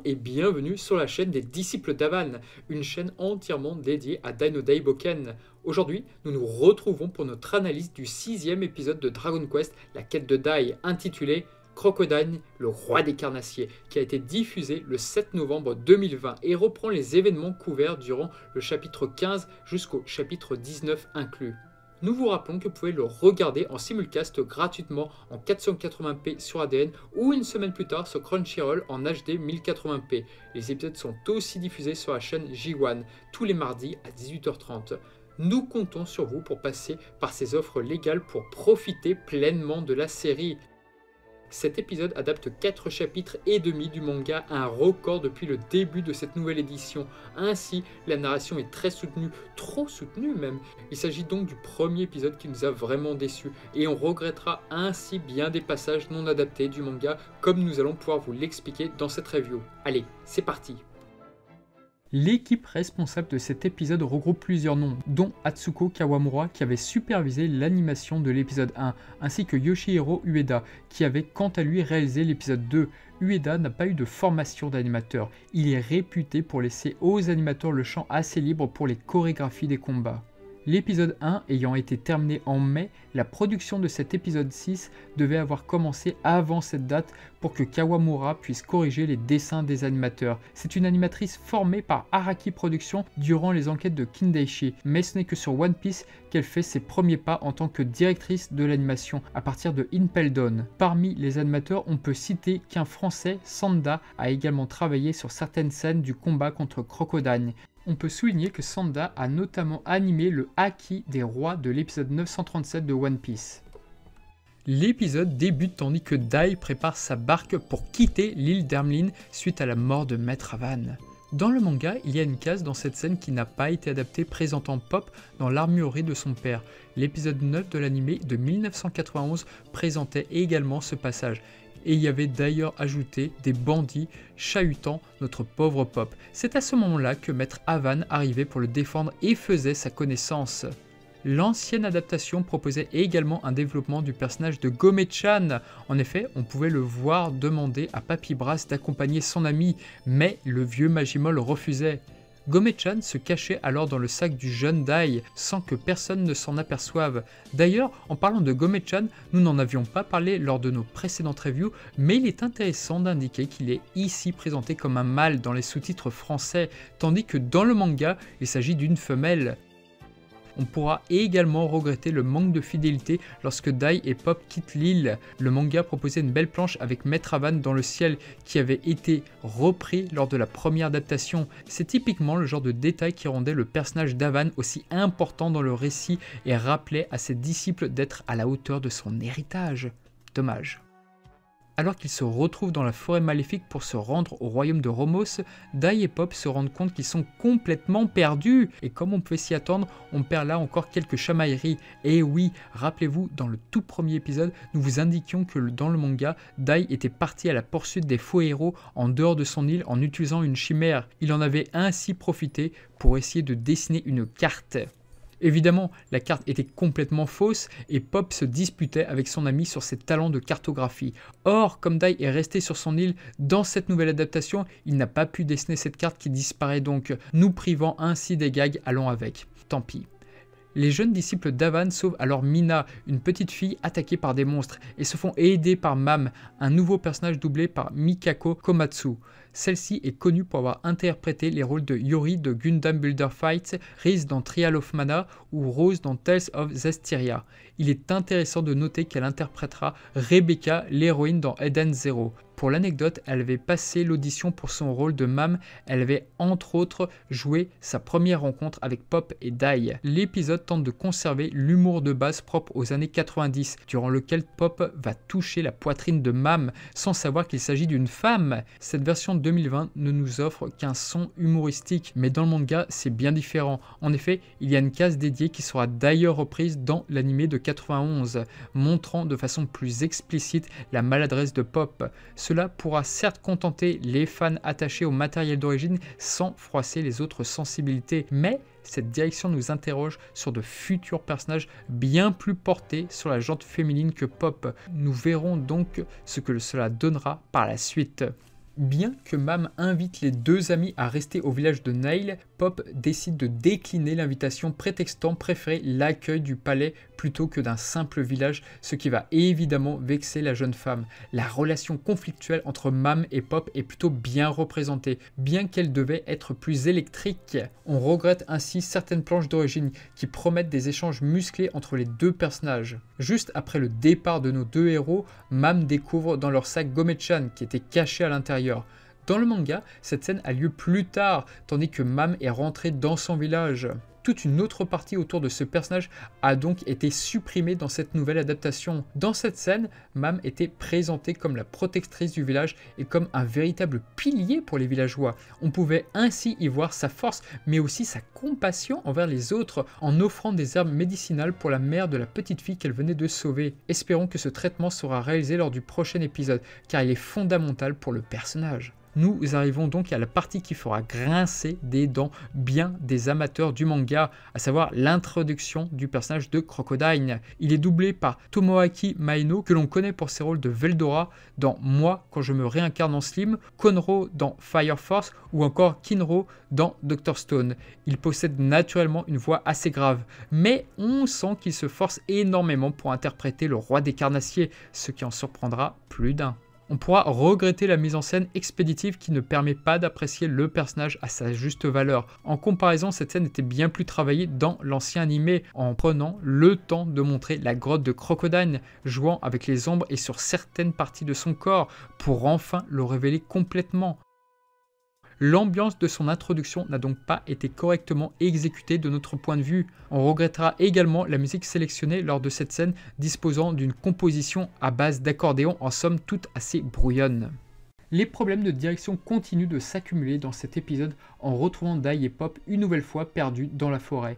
et bienvenue sur la chaîne des Disciples d'Avan, une chaîne entièrement dédiée à Dino Daiboken. Aujourd'hui, nous nous retrouvons pour notre analyse du 6e épisode de Dragon Quest, la quête de Dai, intitulé Crocodile, le roi des carnassiers, qui a été diffusé le 7 novembre 2020 et reprend les événements couverts durant le chapitre 15 jusqu'au chapitre 19 inclus. Nous vous rappelons que vous pouvez le regarder en simulcast gratuitement en 480p sur ADN ou une semaine plus tard sur Crunchyroll en HD 1080p. Les épisodes sont aussi diffusés sur la chaîne J1 tous les mardis à 18h30. Nous comptons sur vous pour passer par ces offres légales pour profiter pleinement de la série. Cet épisode adapte 4 chapitres et demi du manga, un record depuis le début de cette nouvelle édition. Ainsi, la narration est très soutenue, trop soutenue même. Il s'agit donc du premier épisode qui nous a vraiment déçus, et on regrettera ainsi bien des passages non adaptés du manga, comme nous allons pouvoir vous l'expliquer dans cette review. Allez, c'est parti! L'équipe responsable de cet épisode regroupe plusieurs noms, dont Atsuko Kawamura qui avait supervisé l'animation de l'épisode 1, ainsi que Yoshihiro Ueda qui avait quant à lui réalisé l'épisode 2. Ueda n'a pas eu de formation d'animateur, il est réputé pour laisser aux animateurs le champ assez libre pour les chorégraphies des combats. L'épisode 1 ayant été terminé en mai, la production de cet épisode 6 devait avoir commencé avant cette date pour que Kawamura puisse corriger les dessins des animateurs. C'est une animatrice formée par Araki Productions durant les enquêtes de Kindaichi, mais ce n'est que sur One Piece qu'elle fait ses premiers pas en tant que directrice de l'animation à partir de Impel Down. Parmi les animateurs, on peut citer qu'un Français, Sanda, a également travaillé sur certaines scènes du combat contre Crocodile. On peut souligner que Sanda a notamment animé le Haki des rois de l'épisode 937 de One Piece. L'épisode débute tandis que Dai prépare sa barque pour quitter l'île d'Ermline suite à la mort de Maître Avan. Dans le manga, il y a une case dans cette scène qui n'a pas été adaptée présentant Pop dans l'armurerie de son père. L'épisode 9 de l'anime de 1991 présentait également ce passage. Et il y avait d'ailleurs ajouté des bandits chahutant notre pauvre Pop. C'est à ce moment-là que Maître Avan arrivait pour le défendre et faisait sa connaissance. L'ancienne adaptation proposait également un développement du personnage de Gome-chan. En effet, on pouvait le voir demander à Papy Brass d'accompagner son ami, mais le vieux Majimol refusait. Gome-chan se cachait alors dans le sac du jeune Dai, sans que personne ne s'en aperçoive. D'ailleurs, en parlant de Gome-chan, nous n'en avions pas parlé lors de nos précédentes reviews, mais il est intéressant d'indiquer qu'il est ici présenté comme un mâle dans les sous-titres français, tandis que dans le manga, il s'agit d'une femelle. On pourra également regretter le manque de fidélité lorsque Dai et Pop quittent l'île. Le manga proposait une belle planche avec Maître Avan dans le ciel qui avait été repris lors de la première adaptation. C'est typiquement le genre de détail qui rendait le personnage d'Avan aussi important dans le récit et rappelait à ses disciples d'être à la hauteur de son héritage. Dommage. Alors qu'ils se retrouvent dans la forêt maléfique pour se rendre au royaume de Romos, Dai et Pop se rendent compte qu'ils sont complètement perdus. Et comme on pouvait s'y attendre, on perd là encore quelques chamailleries. Et oui, rappelez-vous, dans le tout premier épisode, nous vous indiquions que dans le manga, Dai était parti à la poursuite des faux héros en dehors de son île en utilisant une chimère. Il en avait ainsi profité pour essayer de dessiner une carte. Évidemment, la carte était complètement fausse et Pop se disputait avec son ami sur ses talents de cartographie. Or, comme Dai est resté sur son île dans cette nouvelle adaptation, il n'a pas pu dessiner cette carte qui disparaît donc, nous privant ainsi des gags allant avec. Tant pis. Les jeunes disciples d'Avan sauvent alors Mina, une petite fille attaquée par des monstres, et se font aider par Mam, un nouveau personnage doublé par Mikako Komatsu. Celle-ci est connue pour avoir interprété les rôles de Yori de Gundam Builder Fight, Riz dans Trial of Mana ou Rose dans Tales of Zestiria. Il est intéressant de noter qu'elle interprétera Rebecca, l'héroïne dans Eden Zero. Pour l'anecdote, elle avait passé l'audition pour son rôle de Mam, elle avait entre autres joué sa première rencontre avec Pop et Dai. L'épisode tente de conserver l'humour de base propre aux années 90, durant lequel Pop va toucher la poitrine de Mam sans savoir qu'il s'agit d'une femme. Cette version de 2020 ne nous offre qu'un son humoristique, mais dans le manga c'est bien différent. En effet, il y a une case dédiée qui sera d'ailleurs reprise dans l'anime de 91, montrant de façon plus explicite la maladresse de Pop. Cela pourra certes contenter les fans attachés au matériel d'origine sans froisser les autres sensibilités, mais cette direction nous interroge sur de futurs personnages bien plus portés sur la jante féminine que Pop. Nous verrons donc ce que cela donnera par la suite. Bien que Mam invite les deux amis à rester au village de Nail, Pop décide de décliner l'invitation prétextant préférer l'accueil du palais plutôt que d'un simple village, ce qui va évidemment vexer la jeune femme. La relation conflictuelle entre Mam et Pop est plutôt bien représentée, bien qu'elle devait être plus électrique. On regrette ainsi certaines planches d'origine qui promettent des échanges musclés entre les deux personnages. Juste après le départ de nos deux héros, Mam découvre dans leur sac Gome-chan qui était caché à l'intérieur. Dans le manga, cette scène a lieu plus tard, tandis que Mam est rentré dans son village. Toute une autre partie autour de ce personnage a donc été supprimée dans cette nouvelle adaptation. Dans cette scène, Mam était présentée comme la protectrice du village et comme un véritable pilier pour les villageois. On pouvait ainsi y voir sa force, mais aussi sa compassion envers les autres, en offrant des herbes médicinales pour la mère de la petite fille qu'elle venait de sauver. Espérons que ce traitement sera réalisé lors du prochain épisode, car il est fondamental pour le personnage. Nous arrivons donc à la partie qui fera grincer des dents bien des amateurs du manga, à savoir l'introduction du personnage de Crocodile. Il est doublé par Tomoaki Maeno, que l'on connaît pour ses rôles de Veldora dans Moi quand je me réincarne en Slim, Konro dans Fire Force ou encore Kinro dans Dr Stone. Il possède naturellement une voix assez grave, mais on sent qu'il se force énormément pour interpréter le roi des carnassiers, ce qui en surprendra plus d'un. On pourra regretter la mise en scène expéditive qui ne permet pas d'apprécier le personnage à sa juste valeur. En comparaison, cette scène était bien plus travaillée dans l'ancien animé, en prenant le temps de montrer la grotte de Crocodile, jouant avec les ombres et sur certaines parties de son corps, pour enfin le révéler complètement. L'ambiance de son introduction n'a donc pas été correctement exécutée de notre point de vue. On regrettera également la musique sélectionnée lors de cette scène disposant d'une composition à base d'accordéon en somme toute assez brouillonne. Les problèmes de direction continuent de s'accumuler dans cet épisode en retrouvant Dai et Pop une nouvelle fois perdus dans la forêt.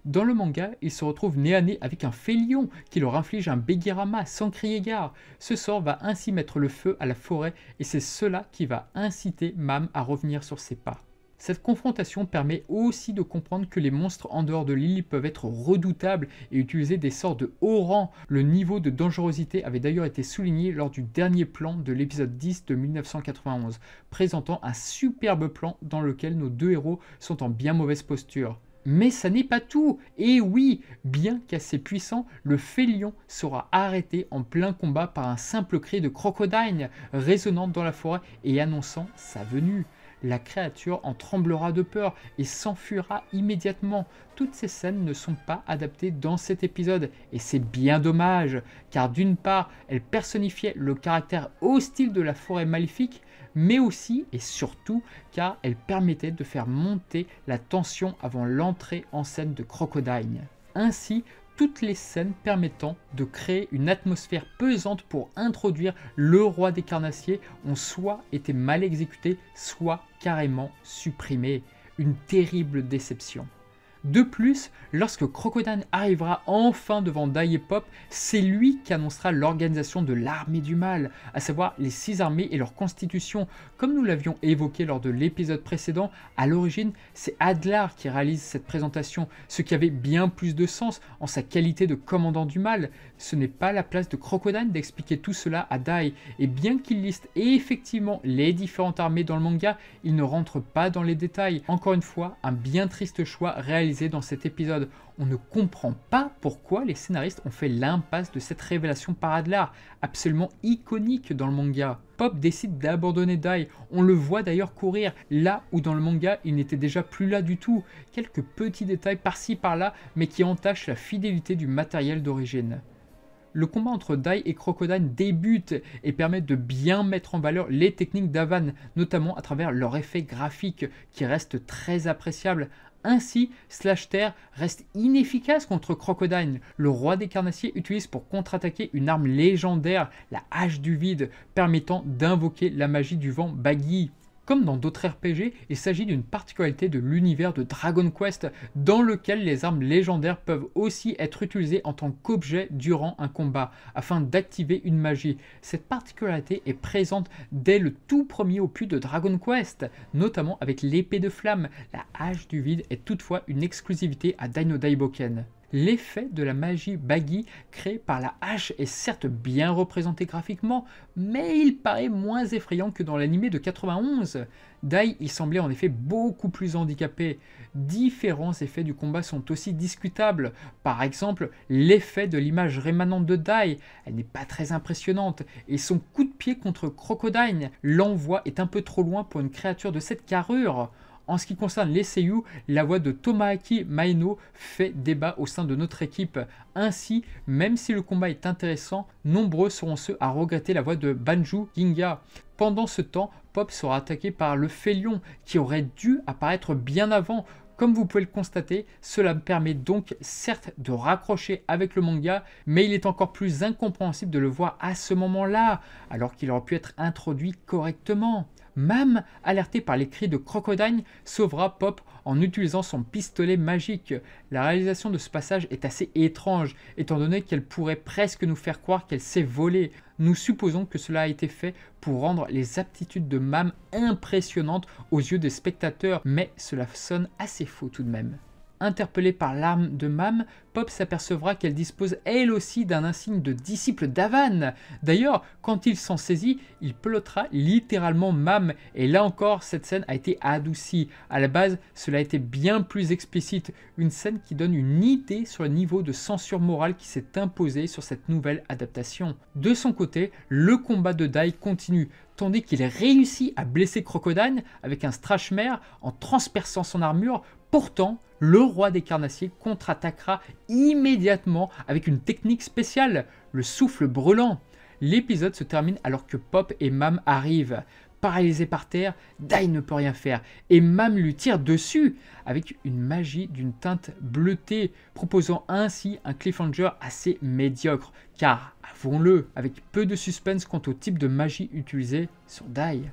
Dans le manga, ils se retrouvent nez à nez avec un fée-lion qui leur inflige un Begirama sans crier gare. Ce sort va ainsi mettre le feu à la forêt et c'est cela qui va inciter Mam à revenir sur ses pas. Cette confrontation permet aussi de comprendre que les monstres en dehors de l'île peuvent être redoutables et utiliser des sorts de haut rang. Le niveau de dangerosité avait d'ailleurs été souligné lors du dernier plan de l'épisode 10 de 1991, présentant un superbe plan dans lequel nos deux héros sont en bien mauvaise posture. Mais ça n'est pas tout, et oui, bien qu'assez puissant, le fée-lion sera arrêté en plein combat par un simple cri de Crocodile résonnant dans la forêt et annonçant sa venue. La créature en tremblera de peur et s'enfuira immédiatement. Toutes ces scènes ne sont pas adaptées dans cet épisode et c'est bien dommage, car d'une part, elles personnifiaient le caractère hostile de la forêt maléfique, mais aussi et surtout car elles permettaient de faire monter la tension avant l'entrée en scène de Crocodile. Ainsi, toutes les scènes permettant de créer une atmosphère pesante pour introduire le roi des carnassiers ont soit été mal exécutées, soit carrément supprimées. Une terrible déception. De plus, lorsque Crocodile arrivera enfin devant Dai et Pop, c'est lui qui annoncera l'organisation de l'armée du mal, à savoir les 6 armées et leur constitution. Comme nous l'avions évoqué lors de l'épisode précédent, à l'origine, c'est Adlar qui réalise cette présentation, ce qui avait bien plus de sens en sa qualité de commandant du mal. Ce n'est pas la place de Crocodile d'expliquer tout cela à Dai, et bien qu'il liste effectivement les différentes armées dans le manga, il ne rentre pas dans les détails. Encore une fois, un bien triste choix réalisé dans cet épisode. On ne comprend pas pourquoi les scénaristes ont fait l'impasse de cette révélation par Adlar, absolument iconique dans le manga. Pop décide d'abandonner Dai, on le voit d'ailleurs courir, là où dans le manga il n'était déjà plus là du tout. Quelques petits détails par-ci par-là, mais qui entachent la fidélité du matériel d'origine. Le combat entre Dai et Crocodile débute et permet de bien mettre en valeur les techniques d'Avan, notamment à travers leur effet graphique qui reste très appréciable. Ainsi, Slash-Terre reste inefficace contre Crocodile. Le roi des carnassiers utilise pour contre-attaquer une arme légendaire, la hache du vide, permettant d'invoquer la magie du vent Bagi. Comme dans d'autres RPG, il s'agit d'une particularité de l'univers de Dragon Quest dans lequel les armes légendaires peuvent aussi être utilisées en tant qu'objet durant un combat afin d'activer une magie. Cette particularité est présente dès le tout premier opus de Dragon Quest, notamment avec l'épée de flamme. La hache du vide est toutefois une exclusivité à Dai no Daiboken. L'effet de la magie Bagi créé par la hache est certes bien représenté graphiquement, mais il paraît moins effrayant que dans l'anime de 91. Dai y semblait en effet beaucoup plus handicapé. Différents effets du combat sont aussi discutables. Par exemple, l'effet de l'image rémanente de Dai, elle n'est pas très impressionnante, et son coup de pied contre Crocodile, l'envoi est un peu trop loin pour une créature de cette carrure. En ce qui concerne les seiyuu, la voix de Tomoaki Maeno fait débat au sein de notre équipe. Ainsi, même si le combat est intéressant, nombreux seront ceux à regretter la voix de Banju Ginga. Pendant ce temps, Pop sera attaqué par le Félion, qui aurait dû apparaître bien avant. Comme vous pouvez le constater, cela me permet donc certes de raccrocher avec le manga, mais il est encore plus incompréhensible de le voir à ce moment-là, alors qu'il aurait pu être introduit correctement. Mam, alerté par les cris de Crocodile, sauvera Pop en utilisant son pistolet magique. La réalisation de ce passage est assez étrange, étant donné qu'elle pourrait presque nous faire croire qu'elle s'est volée. Nous supposons que cela a été fait pour rendre les aptitudes de Mam impressionnantes aux yeux des spectateurs, mais cela sonne assez faux tout de même. Interpellée par l'arme de Mam, Pop s'apercevra qu'elle dispose elle aussi d'un insigne de disciple d'Avan. D'ailleurs, quand il s'en saisit, il pelottera littéralement Mam, et là encore, cette scène a été adoucie. À la base, cela était bien plus explicite, une scène qui donne une idée sur le niveau de censure morale qui s'est imposé sur cette nouvelle adaptation. De son côté, le combat de Dai continue, tandis qu'il réussit à blesser Crocodile avec un Strashmare en transperçant son armure. Pourtant, le roi des carnassiers contre-attaquera immédiatement avec une technique spéciale, le souffle brûlant. L'épisode se termine alors que Pop et Mam arrivent. Paralysé par terre, Dai ne peut rien faire et Mam lui tire dessus avec une magie d'une teinte bleutée, proposant ainsi un cliffhanger assez médiocre. Car, avouons-le, avec peu de suspense quant au type de magie utilisée sur Dai.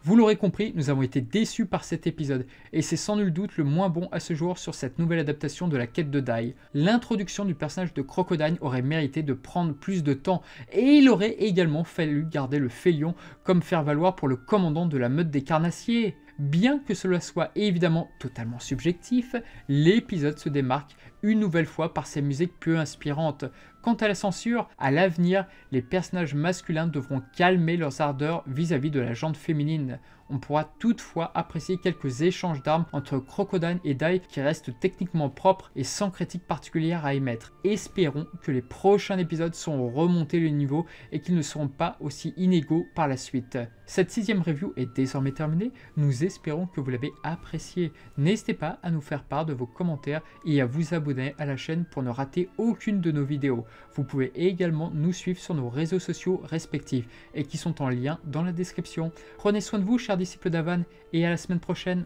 Vous l'aurez compris, nous avons été déçus par cet épisode, et c'est sans nul doute le moins bon à ce jour sur cette nouvelle adaptation de la quête de Dai. L'introduction du personnage de Crocodile aurait mérité de prendre plus de temps, et il aurait également fallu garder le Félion comme faire valoir pour le commandant de la meute des carnassiers. Bien que cela soit évidemment totalement subjectif, l'épisode se démarque une nouvelle fois par ses musiques peu inspirantes. Quant à la censure, à l'avenir, les personnages masculins devront calmer leurs ardeurs vis-à-vis de la gente féminine. On pourra toutefois apprécier quelques échanges d'armes entre Crocodile et Dai qui restent techniquement propres et sans critique particulière à émettre. Espérons que les prochains épisodes sauront remonter le niveau et qu'ils ne seront pas aussi inégaux par la suite. Cette 6e review est désormais terminée, nous espérons que vous l'avez appréciée. N'hésitez pas à nous faire part de vos commentaires et à vous abonner à la chaîne pour ne rater aucune de nos vidéos. Vous pouvez également nous suivre sur nos réseaux sociaux respectifs et qui sont en lien dans la description. Prenez soin de vous, chers disciples d'Avan, et à la semaine prochaine.